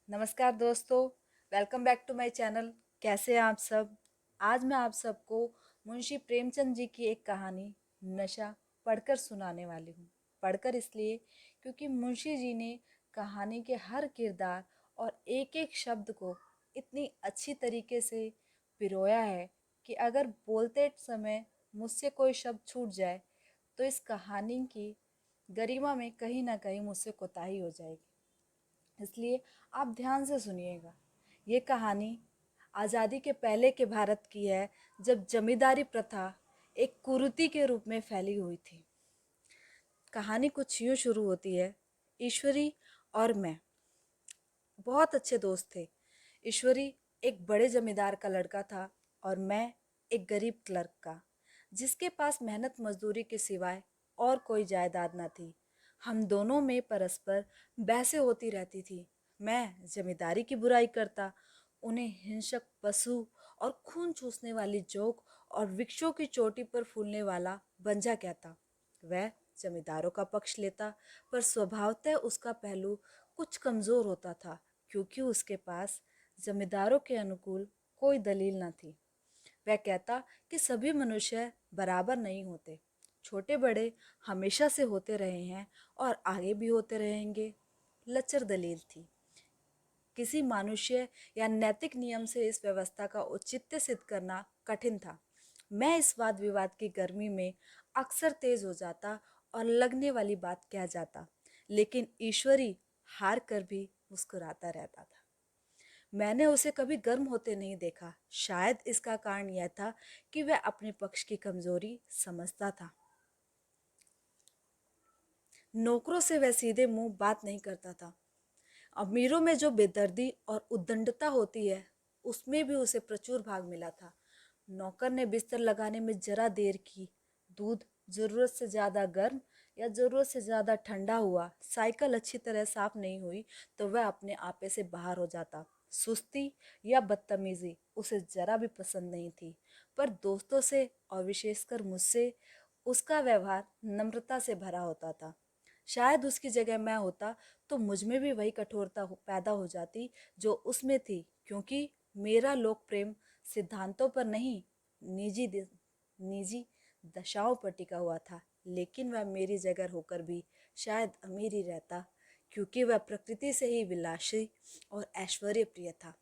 नमस्कार दोस्तों, welcome back to my channel. कैसे हैं आप सब? आज मैं आप सबको मुंशी प्रेमचंद जी की एक कहानी नशा पढ़कर सुनाने वाली हूँ। पढ़कर इसलिए क्योंकि मुंशी जी ने कहानी के हर किरदार और एक एक शब्द को इतनी अच्छी तरीके से पिरोया है कि अगर बोलते समय मुझसे कोई शब्द छूट जाए तो इस कहानी की गरिमा में कहीं ना कहीं मुझसे कोताही हो जाएगी। इसलिए आप ध्यान से सुनिएगा। ये कहानी आज़ादी के पहले के भारत की है, जब जमींदारी प्रथा एक कुरीति के रूप में फैली हुई थी। कहानी कुछ यूँ शुरू होती है। ईश्वरी और मैं बहुत अच्छे दोस्त थे। ईश्वरी एक बड़े जमींदार का लड़का था और मैं एक गरीब क्लर्क का, जिसके पास मेहनत मजदूरी के सिवाय और कोई जायदाद न थी। हम दोनों में परस्पर बहसें होती रहती थी। मैं जमींदारी की बुराई करता, उन्हें हिंसक पशु और खून चूसने वाली जोक और वृक्षों की चोटी पर फूलने वाला बंजा कहता। वह जमींदारों का पक्ष लेता, पर स्वभावतः उसका पहलू कुछ कमजोर होता था, क्योंकि उसके पास जमींदारों के अनुकूल कोई दलील न थी। वह कहता कि सभी मनुष्य बराबर नहीं होते, छोटे बड़े हमेशा से होते रहे हैं और आगे भी होते रहेंगे। लचर दलील थी। किसी मनुष्य या नैतिक नियम से इस व्यवस्था का औचित्य सिद्ध करना कठिन था। मैं इस वाद विवाद की गर्मी में अक्सर तेज हो जाता और लगने वाली बात कह जाता, लेकिन ईश्वरी हार कर भी मुस्कुराता रहता था। मैंने उसे कभी गर्म होते नहीं देखा। शायद इसका कारण यह था कि वह अपने पक्ष की कमजोरी समझता था। नौकरों से वह सीधे मुंह बात नहीं करता था। अमीरों में जो बेदर्दी और उद्दंडता होती है, उसमें भी उसे प्रचुर भाग मिला था। नौकर ने बिस्तर लगाने में जरा देर की, दूध जरूरत से ज्यादा गर्म या जरूरत से ज्यादा ठंडा हुआ, साइकिल अच्छी तरह साफ नहीं हुई तो वह अपने आपे से बाहर हो जाता। सुस्ती या बदतमीजी उसे जरा भी पसंद नहीं थी, पर दोस्तों से और विशेषकर मुझसे उसका व्यवहार नम्रता से भरा होता था। शायद उसकी जगह मैं होता तो मुझ में भी वही कठोरता पैदा हो जाती जो उसमें थी, क्योंकि मेरा लोक प्रेम सिद्धांतों पर नहीं, निजी निजी दशाओं पर टिका हुआ था। लेकिन वह मेरी जगह होकर भी शायद अमीर ही रहता, क्योंकि वह प्रकृति से ही विलासी और ऐश्वर्य प्रिय था।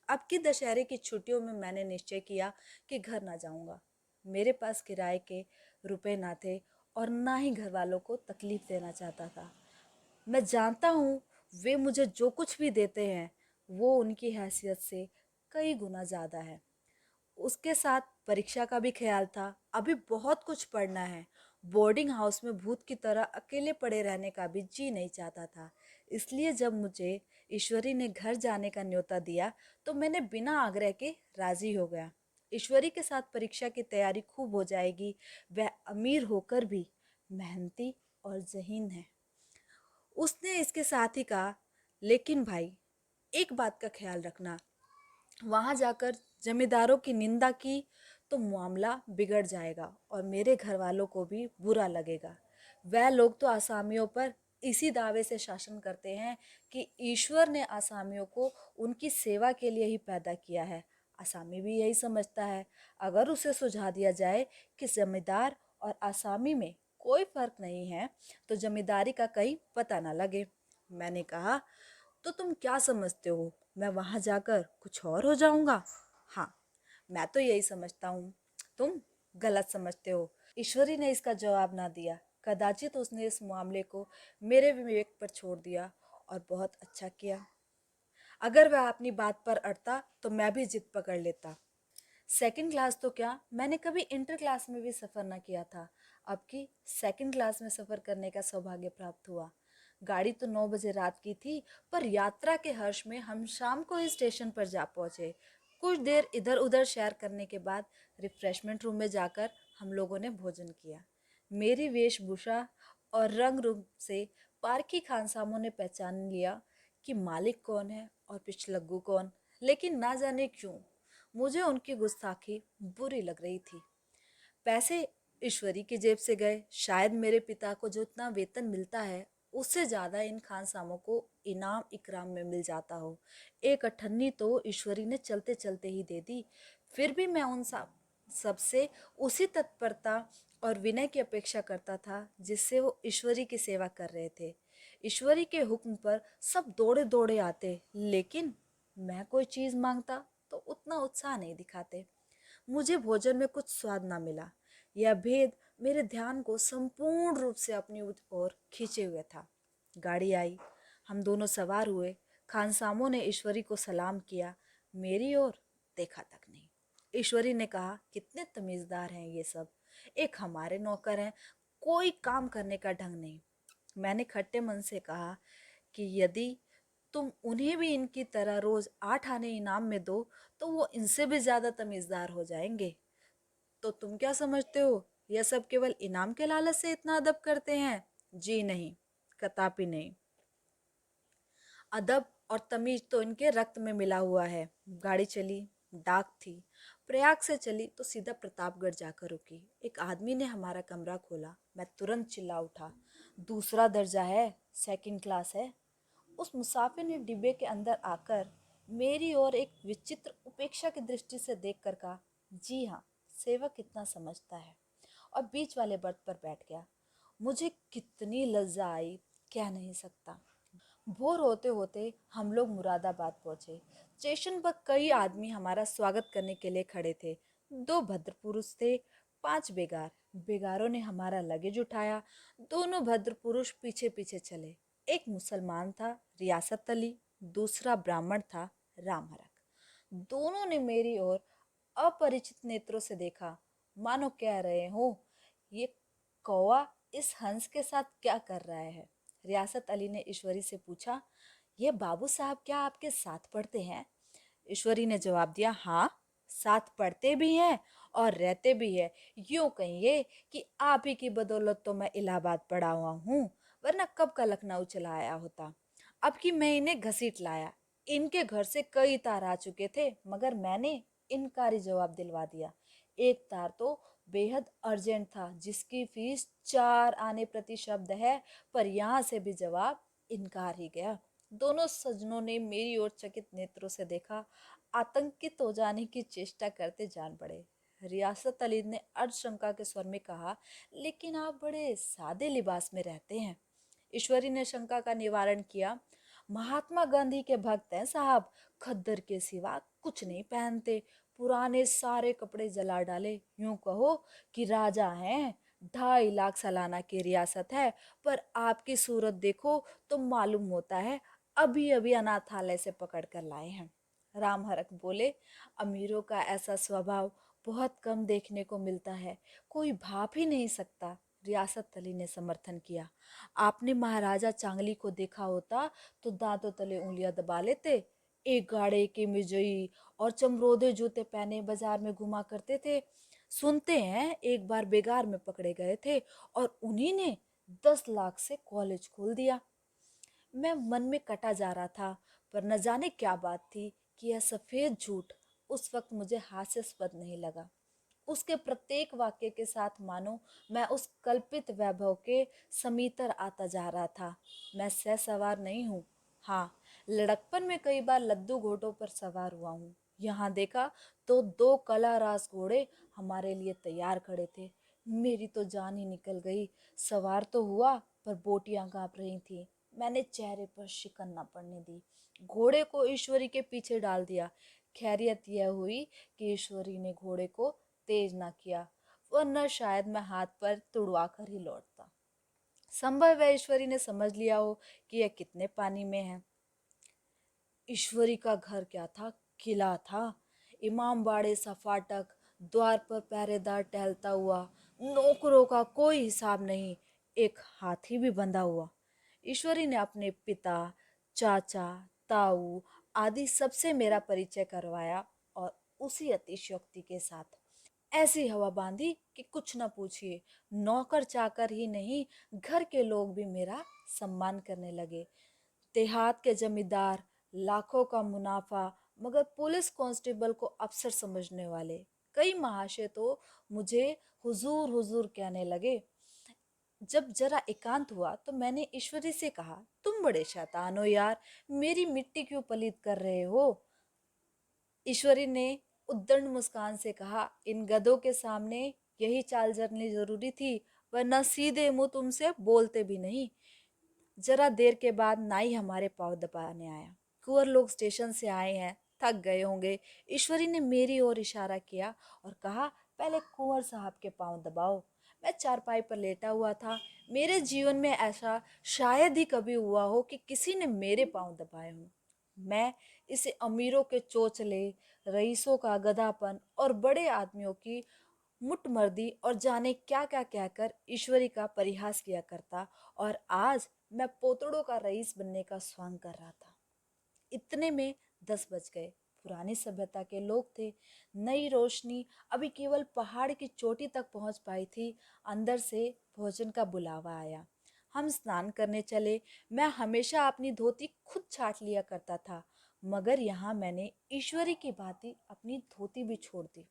अब की दशहरे की छुट्टियों में मैंने निश्चय किया कि घर ना जाऊंगा। मेरे पास किराए के रुपए ना थे और ना ही घर वालों को तकलीफ देना चाहता था। मैं जानता हूँ वे मुझे जो कुछ भी देते हैं वो उनकी हैसियत से कई गुना ज़्यादा है। उसके साथ परीक्षा का भी ख्याल था। अभी बहुत कुछ पढ़ना है। बोर्डिंग हाउस में भूत की तरह अकेले पड़े रहने का भी जी नहीं चाहता था। इसलिए जब मुझे ईश्वरी ने घर जाने का न्योता दिया तो मैंने बिना आग्रह के राजी हो गया। ईश्वरी के साथ परीक्षा की तैयारी खूब हो जाएगी। वह अमीर होकर भी मेहनती और ज़हीन है। उसने इसके साथ ही कहा, लेकिन भाई एक बात का ख्याल रखना, वहां जाकर जमींदारों की निंदा की तो मामला बिगड़ जाएगा और मेरे घर वालों को भी बुरा लगेगा। वह लोग तो आसामियों पर इसी दावे से शासन करते हैं कि ईश्वर ने आसामियों को उनकी सेवा के लिए ही पैदा किया है। आसामी भी यही समझता है। अगर उसे सुझा दिया जाए कि जमींदार और आसामी में कोई फर्क नहीं है तो जमींदारी का कहीं पता ना लगे। मैंने कहा, तो तुम क्या समझते हो, मैं वहां जाकर कुछ और हो जाऊंगा? हाँ, मैं तो यही समझता हूँ। तुम गलत समझते हो। ईश्वरी ने इसका जवाब ना दिया। कदाचित उसने इस मामले को मेरे विवेक पर छोड़ दिया और बहुत अच्छा किया। अगर वह अपनी बात पर अड़ता तो मैं भी जिद पकड़ लेता। सेकंड क्लास तो क्या, मैंने कभी इंटर क्लास में भी सफ़र न किया था। अब की सेकंड क्लास में सफ़र करने का सौभाग्य प्राप्त हुआ। गाड़ी तो 9 बजे रात की थी, पर यात्रा के हर्ष में हम शाम को ही स्टेशन पर जा पहुंचे। कुछ देर इधर उधर सैर करने के बाद रिफ्रेशमेंट रूम में जाकर हम लोगों ने भोजन किया। मेरी वेशभूषा और रंग रूप से पारखी खानसामों ने पहचान लिया कि मालिक कौन है और पिछलग्गू कौन। लेकिन ना जाने क्यों मुझे उनकी गुस्ताखी बुरी लग रही थी। पैसे ईश्वरी की जेब से गए। शायद मेरे पिता को जो इतना वेतन मिलता है उससे ज़्यादा इन खानसामों को इनाम इकराम में मिल जाता हो। एक अठन्नी तो ईश्वरी ने चलते चलते ही दे दी। फिर भी मैं उन सबसे उसी तत्परता और विनय की अपेक्षा करता था जिससे वो ईश्वरी की सेवा कर रहे थे। ईश्वरी के हुक्म पर सब दौड़े दौड़े आते, लेकिन मैं कोई चीज़ मांगता तो उतना उत्साह नहीं दिखाते। मुझे भोजन में कुछ स्वाद ना मिला। यह भेद मेरे ध्यान को संपूर्ण रूप से अपनी ओर खींचे हुए था। गाड़ी आई, हम दोनों सवार हुए। खानसामों ने ईश्वरी को सलाम किया, मेरी ओर देखा तक नहीं। ईश्वरी ने कहा, कितने तमीजदार हैं ये सब, एक हमारे नौकर हैं, कोई काम करने का ढंग नहीं। मैंने खट्टे मन से कहा कि यदि तुम उन्हें भी इनकी तरह रोज 8 आने इनाम में दो तो वो इनसे भी ज्यादा तमीजदार हो जाएंगे। तो तुम क्या समझते हो, यह सब केवल इनाम के लालच से इतना अदब करते हैं? जी नहीं, कदापि नहीं। अदब और तमीज तो इनके रक्त में मिला हुआ है। गाड़ी चली, डाक थी, प्रयाग से चली तो सीधा प्रतापगढ़ जाकर रुकी। एक आदमी ने हमारा कमरा खोला। मैं तुरंत चिल्ला उठा, दूसरा दर्जा है, सेकंड क्लास है। उस मुसाफिर ने डिब्बे के अंदर आकर मेरी ओर एक विचित्र उपेक्षा की दृष्टि से देखकर कहा, जी हाँ, सेवक कितना समझता है, और बीच वाले बर्थ पर बैठ गया। मुझे कितनी लज्जा आई, कह नहीं सकता। भोर होते होते हम लोग मुरादाबाद पहुंचे। स्टेशन पर कई आदमी हमारा स्वागत करने के लिए खड़े थे। 2 भद्र पुरुष थे, 5 बेगार। बेगारों ने हमारा लगेज उठाया। दोनों भद्र पुरुष पीछे पीछे चले। एक मुसलमान था, रियासत अली, दूसरा ब्राह्मण था, राम हरक। दोनों ने मेरी ओर अपरिचित नेत्रों से देखा, मानो कह रहे हो, ये कौवा इस हंस के साथ क्या कर रहा है। रियासत अली ने ईश्वरी से पूछा, ये बाबू साहब क्या आपके साथ पढ़ते हैं? ईश्वरी ने जवाब दिया, हाँ, साथ पढ़ते भी हैं और रहते भी हैं। यूं कहिए कि आप ही की बदौलत तो मैं इलाहाबाद पढ़ा हुआ हूँ, वरना कब का लखनऊ चला आया होता। अब कि मैं इन्हें घसीट लाया। इनके घर से कई तार आ चुके थे, मगर मैंने इनकारी जवाब दिलवा दिया। एक तार तो बेहद अर्जेंट था, जिसकी फीस 4 आने प्रति शब्द है, पर यहाँ से भी जवाब इनकार ही गया। दोनों सज्जनों ने मेरी ओर चकित नेत्रों से देखा, आतंकित हो जाने की चेष्टा करते जान पड़े। रियासत अली ने अर्धशंका के स्वर में कहा, लेकिन आप बड़े सादे लिबास में रहते हैं। ईश्वरी ने शंका का निवारण किया, महात्मा गांधी के भक्त हैं साहब, खद्दर के सिवा कुछ नहीं पहनते, पुराने सारे कपड़े जला डाले। यूं कहो कि राजा हैं। 2.5 लाख सालाना की रियासत है, पर आपकी सूरत देखो तो मालूम होता है अभी अभी अनाथालय से पकड़ कर लाए हैं। राम हरक बोले, अमीरों का ऐसा स्वभाव बहुत कम देखने को मिलता है, कोई भाप ही नहीं सकता। रियासत अली ने समर्थन किया, आपने महाराजा चांगली को देखा होता तो दांतों तले उंगलियां दबा लेते। एक गाड़े के मिर्जई और चमरोदे जूते पहने बाजार में घुमा करते थे। सुनते हैं एक बार बेगार में पकड़े गए थे और उन्हीं ने 10 लाख से कॉलेज खोल दिया। मैं मन में कटा जा रहा था, पर न जाने क्या बात थी कि यह सफेद झूठ उस वक्त मुझे हास्यास्पद नहीं लगा। उसके प्रत्येक वाक्य के साथ मानो मैं उस कल्पित वैभव के समीतर आता जा रहा था। मैं सह सवार नहीं हूँ। हाँ, लड़कपन में कई बार लद्दू घोड़ों पर सवार हुआ हूँ। यहाँ देखा तो 2 कला रास घोड़े हमारे लिए तैयार खड़े थे। मेरी तो जान ही निकल गई। सवार तो हुआ, पर बोटियां कांप रही थी। मैंने चेहरे पर शिकन न पड़ने दी। घोड़े को ईश्वरी के पीछे डाल दिया। खैरियत यह हुई कि ईश्वरी ने घोड़े को तेज ना किया, वरना शायद मैं हाथ पर तुड़वा कर ही लौटता। संभव है ईश्वरी ने समझ लिया हो कि यह कितने पानी में है। ईश्वरी का घर क्या था, किला था। इमाम बाड़े सा फाटक, द्वार पर पहरेदार टहलता हुआ, नौकरों का कोई हिसाब नहीं, एक हाथी भी बंधा हुआ। ईश्वरी ने अपने पिता, चाचा, ताऊ आदि सबसे मेरा परिचय करवाया, और उसी अतिशयोक्ति के साथ ऐसी हवा बांधी कि कुछ न पूछिए। नौकर चाकर ही नहीं, घर के लोग भी मेरा सम्मान करने लगे। देहात के जमींदार, लाखों का मुनाफा, मगर पुलिस कांस्टेबल को अफसर समझने वाले कई महाशय तो मुझे हुजूर हुजूर कहने लगे। जब जरा एकांत हुआ तो मैंने ईश्वरी से कहा, तुम बड़े शैतान हो यार, मेरी मिट्टी क्यों पलीत कर रहे हो? ईश्वरी ने उद्दंड मुस्कान से कहा, इन गधों के सामने यही चाल चलनी जरूरी थी, वरना सीधे मुंह तुमसे बोलते भी नहीं। जरा देर के बाद नाई हमारे पाँव दबाने आया। कुंवर लोग स्टेशन से आए हैं, थक गए होंगे। ईश्वरी ने मेरी ओर इशारा किया और कहा, पहले कुंवर साहब के पाँव दबाओ। मैं चारपाई पर लेटा हुआ था। मेरे जीवन में ऐसा शायद ही कभी हुआ हो कि किसी ने मेरे पाँव दबाए हों। मैं इसे अमीरों के चोचले, रईसों का गधापन और बड़े आदमियों की मुटमर्दी और जाने क्या क्या कहकर ईश्वरी का परिहास किया करता, और आज मैं पोतड़ों का रईस बनने का स्वांग कर रहा था। इतने में 10 बज गए। पुरानी सभ्यता के लोग थे। नई रोशनी अभी केवल पहाड़ की चोटी तक पहुंच पाई थी। अंदर से भोजन का बुलावा आया। हम स्नान करने चले। मैं हमेशा अपनी धोती खुद छाट लिया करता था, मगर यहाँ मैंने ईश्वरी की भांति अपनी धोती भी छोड़ दी।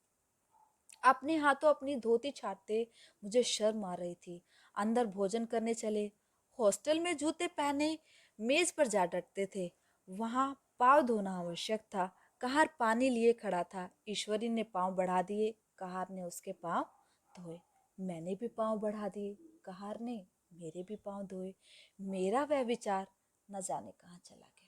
अपने हाथों अपनी धोती छाटते मुझे शर्म आ रही थी। अंदर भोजन करने चले। हॉस्टल में जूते पहने मेज पर जा डटते थे। वहां पाँव धोना आवश्यक था। कहार पानी लिए खड़ा था। ईश्वरी ने पाँव बढ़ा दिए, कहार ने उसके पाँव धोए। मैंने भी पाँव बढ़ा दिए, कहार ने मेरे भी पाँव धोए। मेरा वह विचार न जाने कहाँ चला गया।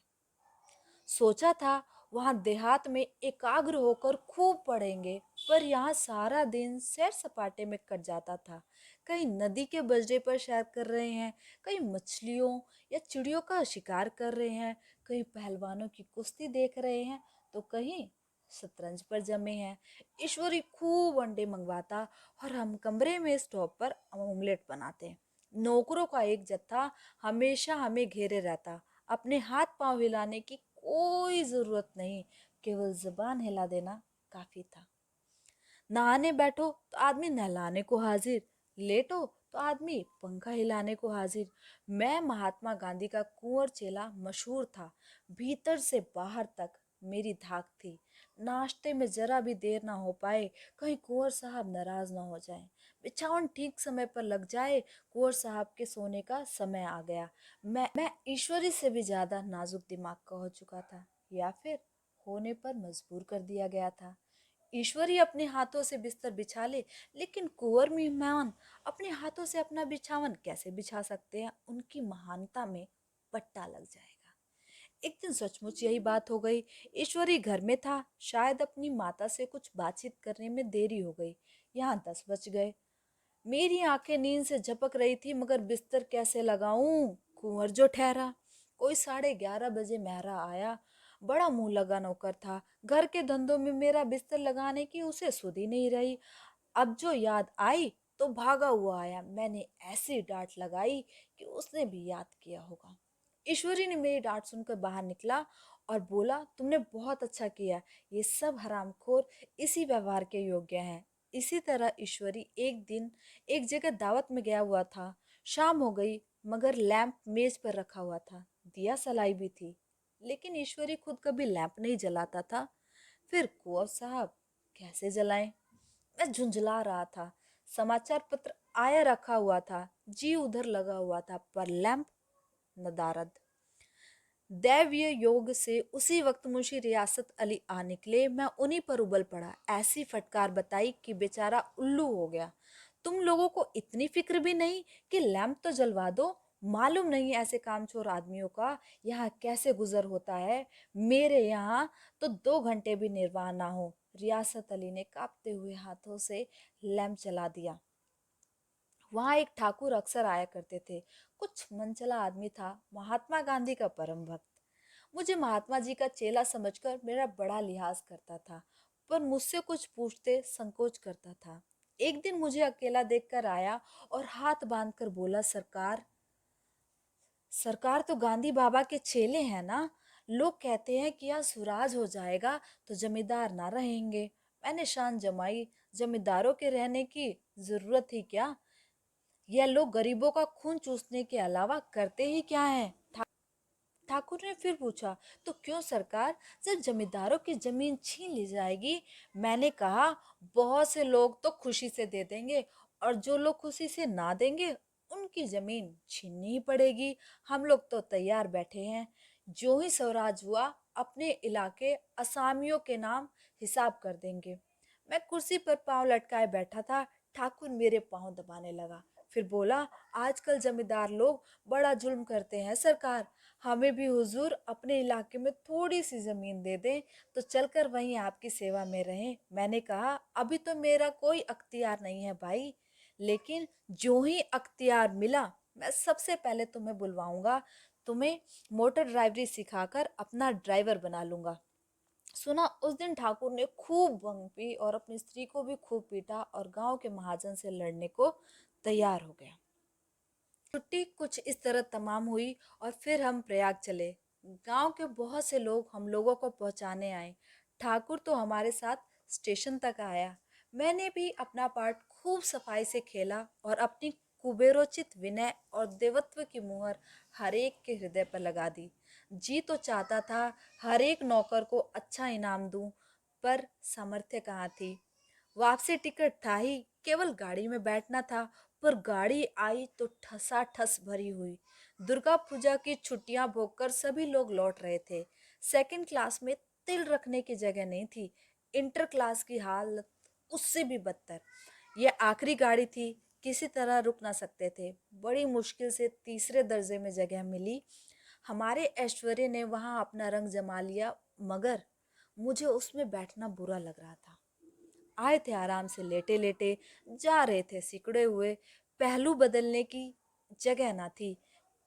सोचा था वहां देहात में एकाग्र होकर खूब पढ़ेंगे, पर यहाँ सारा दिन सैर सपाटे में कट जाता था। कहीं नदी के बजरे पर सैर कर रहे हैं, कहीं मछलियों या चिड़ियों का शिकार कर रहे हैं, कहीं पहलवानों की कुश्ती देख रहे हैं, तो कहीं शतरंज पर जमे हैं। ईश्वरी खूब अंडे मंगवाता और हम कमरे में स्टोव पर ऑमलेट बनाते। नौकरों का एक जत्था हमेशा हमें घेरे रहता। अपने हाथ पांव हिलाने की कोई जरूरत नहीं, केवल जबान हिला देना काफी था। नहाने बैठो तो आदमी नहलाने को हाजिर, लेटो तो आदमी पंखा हिलाने को हाजिर। मैं महात्मा गांधी का कुंवर चेला मशहूर था। भीतर से बाहर तक मेरी धाक थी। नाश्ते में जरा भी देर ना हो पाए, कहीं कुंवर साहब नाराज ना हो जाए। बिछावन ठीक समय पर लग जाए, कुंवर साहब के सोने का समय आ गया। मैं ईश्वरी से भी ज्यादा नाजुक दिमाग का हो चुका था, या फिर होने पर मजबूर कर दिया गया था। ईश्वरी अपने हाथों से बिस्तर बिछा ले, लेकिन कुंवर मेहमान अपने हाथों से अपना बिछावन कैसे बिछा सकते हैं? उनकी महानता में पट्टा लग जाएगा। एक दिन सचमुच यही बात हो गई। ईश्वरी घर में था। शायद अपनी माता से कुछ बातचीत करने में देरी हो गई। यहाँ 10 बज गए। मेरी आंखें नींद से झपक रही थी, मगर बिस्तर कैसे लगाऊं? कुंवर जो ठहरा। कोई 11:30 बजे मेहरा आया। बड़ा मुंह लगा नौकर था। घर के धंधों में मेरा बिस्तर लगाने की उसे सुध ही नहीं रही। अब जो याद आई तो भागा हुआ आया। मैंने ऐसी डांट लगाई कि उसने भी याद किया होगा। ईश्वरी ने मेरी डांट सुनकर बाहर निकला और बोला, तुमने बहुत अच्छा किया। ये सब हरामखोर इसी व्यवहार के योग्य हैं। इसी तरह ईश्वरी एक दिन एक जगह दावत में गया हुआ था। शाम हो गई, मगर लैंप मेज पर रखा हुआ था। दिया सलाई भी थी, लेकिन ईश्वरी खुद कभी लैंप नहीं जलाता था। फिर कुंवर साहब कैसे जलाएं? मैं झुंझला रहा था। समाचार पत्र आया रखा हुआ था। जी उधर लगा हुआ था, पर लैंप नदारद। दैवीय योग से उसी वक्त मुंशी रियासत अली आ निकले। मैं उन्हीं पर उबल पड़ा। ऐसी फटकार बताई कि बेचारा उल्लू हो गया। तुम लोगों को इतनी फिक्र भी नहीं कि लैंप तो जलवा दो? मालूम नहीं ऐसे कामचोर आदमियों का यहाँ कैसे गुजर होता है। मेरे यहाँ तो 2 घंटे भी निर्वाह ना हो। रियासत अली ने कांपते हुए हाथों से लैंप जला दिया। वहां एक ठाकुर अक्सर आया करते थे। कुछ मनचला आदमी था, महात्मा गांधी का परम भक्त। मुझे महात्मा जी का चेला समझकर मेरा बड़ा लिहाज करता था, पर मुझसे कुछ पूछते संकोच करता था। एक दिन मुझे अकेला देखकर आया और हाथ बांधकर बोला, सरकार, सरकार तो गांधी बाबा के चेले हैं ना? लोग कहते हैं कि यह सुराज हो जाएगा तो जमींदार ना रहेंगे। मैंने शान जमाई, जमींदारों के रहने की जरूरत ही क्या? यह लोग गरीबों का खून चूसने के अलावा करते ही क्या है? ठाकुर ने फिर पूछा, तो क्यों सरकार, जब जमींदारों की जमीन छीन ली जाएगी? मैंने कहा, बहुत से लोग तो खुशी से दे देंगे, और जो लोग खुशी से ना देंगे उनकी जमीन छीननी ही पड़ेगी। हम लोग तो तैयार बैठे हैं। जो ही स्वराज हुआ अपने इलाके असामियों के नाम हिसाब कर देंगे। मैं कुर्सी पर पांव लटकाए बैठा था। ठाकुर मेरे पांव दबाने लगा, फिर बोला, आजकल जमींदार लोग बड़ा जुल्म करते हैं सरकार। हमें भी हुजूर अपने इलाके में थोड़ी सी जमीन दे दें तो चलकर वहीं आपकी सेवा में रहें। मैंने कहा, अभी तो मेरा कोई अख्तियार नहीं है भाई, लेकिन जो ही अख्तियार मिला मैं सबसे पहले तुम्हें बुलवाऊंगा। तुम्हें मोटर ड्राइवरी सिखाकर अपना ड्राइवर बना लूंगा। सुना, उस दिन ठाकुर ने खूब भंग पी और अपनी स्त्री को भी खूब पीटा और गांव के महाजन से लड़ने को तैयार हो गया। छुट्टी कुछ इस तरह तमाम हुई और फिर हम प्रयाग चले। गांव के बहुत से लोग हम लोगों को पहुंचाने आए। ठाकुर तो हमारे साथ स्टेशन तक आया। मैंने भी अपना पार्ट खूब सफाई से खेला और अपनी कुबेरोचित विनय और देवत्व की मुहर हर एक के हृदय पर लगा दी। जी तो चाहता था हर एक नौकर को अच्छा इनाम दूं, पर सामर्थ्य कहाँ थी। वापसी टिकट था ही, केवल गाड़ी में बैठना था, पर गाड़ी आई तो ठसाठस भरी हुई। दुर्गा पूजा की छुट्टियां भोगकर सभी लोग लौट रहे थे। सेकंड क्लास में तिल रखने की जगह नहीं थी। इंटर क्लास की हालत उससे भी बदतर। यह आखिरी गाड़ी थी, किसी तरह रुक ना सकते थे। बड़ी मुश्किल से तीसरे दर्जे में जगह मिली। हमारे ऐश्वर्य ने वहां अपना रंग जमा लिया, मगर मुझे उसमें बैठना बुरा लग रहा था। आए थे आराम से लेटे लेटे, जा रहे थे सिकुड़े हुए। पहलू बदलने की जगह ना थी।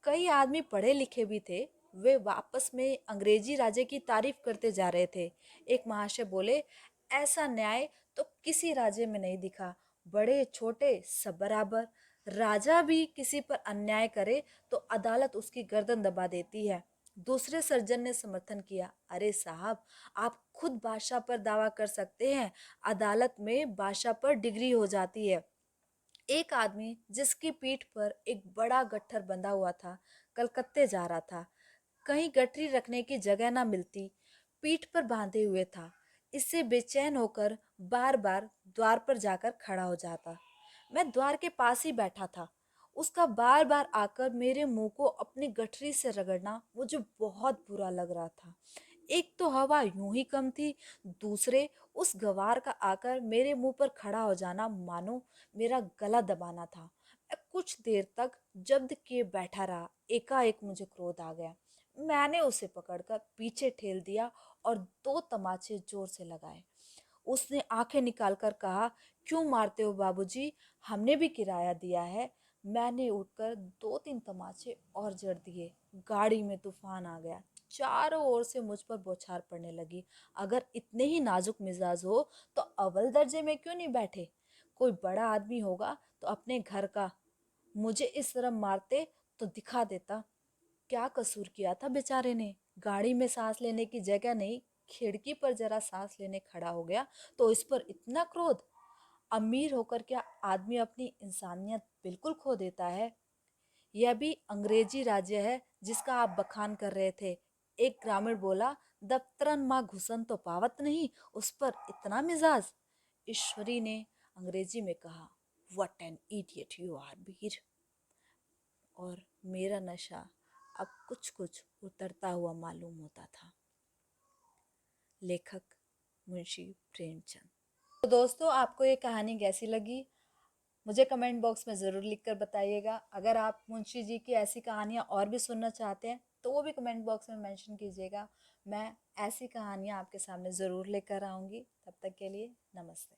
कई आदमी पढ़े लिखे भी थे। वे वापस में अंग्रेजी राजे की तारीफ करते जा रहे थे। एक महाशय बोले, ऐसा न्याय तो किसी राज्य में नहीं दिखा। बड़े छोटे सब बराबर। राजा भी किसी पर अन्याय करे तो अदालत उसकी गर्दन दबा देती है। दूसरे सर्जन ने समर्थन किया, अरे साहब, आप खुद बादशाह पर दावा कर सकते हैं, अदालत में बादशाह पर डिग्री हो जाती है। एक आदमी जिसकी पीठ पर एक बड़ा गट्ठर बंधा हुआ था, कलकत्ते जा रहा था। कहीं गठरी रखने की जगह ना मिलती, पीठ पर बांधे हुए था। इससे बेचैन होकर बार बार द्वार पर जाकर खड़ा हो जाता। मैं द्वार के पास ही बैठा था। उसका बार बार आकर मेरे मुंह को अपनी गठरी से रगड़ना मुझे बहुत बुरा लग रहा था। एक तो हवा यूं ही कम थी, दूसरे उस गवार का आकर मेरे मुंह पर खड़ा हो जाना मानो मेरा गला दबाना था। मैं कुछ देर तक जब्द किए बैठा रहा। एकाएक मुझे क्रोध आ गया। मैंने उसे पकड़कर पीछे ठेल दिया और दो तमाचे जोर से लगाए। उसने आंखें निकालकर कहा, क्यों मारते हो बाबूजी, हमने भी किराया दिया है। मैंने उठकर दो तीन तमाचे और जड़ दिए। गाड़ी में तूफान आ गया। चारों ओर से मुझ पर बौछार पड़ने लगी। अगर इतने ही नाजुक मिजाज हो तो अव्वल दर्जे में क्यों नहीं बैठे। कोई बड़ा आदमी होगा तो अपने घर का। मुझे इस तरह मारते तो दिखा देता। क्या कसूर किया था बेचारे ने। गाड़ी में सांस लेने की जगह नहीं, खिड़की पर जरा सांस लेने खड़ा हो गया तो इस पर इतना क्रोध। अमीर होकर क्या आदमी अपनी इंसानियत बिल्कुल खो देता है। यह भी अंग्रेजी राज्य है जिसका आप बखान कर रहे थे। एक ग्रामीण बोला, दफ्तरन माँ घुसन तो पावत नहीं, उस पर इतना मिजाज। ईश्वरी ने अंग्रेजी में कहा, what an idiot you are Veer. और मेरा नशा अब कुछ कुछ उतरता हुआ मालूम होता था। लेखक मुंशी प्रेमचंद। तो दोस्तों, आपको ये कहानी कैसी लगी मुझे कमेंट बॉक्स में ज़रूर लिखकर बताइएगा। अगर आप मुंशी जी की ऐसी कहानियाँ और भी सुनना चाहते हैं तो वो भी कमेंट बॉक्स में मेंशन कीजिएगा। मैं ऐसी कहानियाँ आपके सामने ज़रूर लेकर आऊँगी। तब तक के लिए नमस्ते।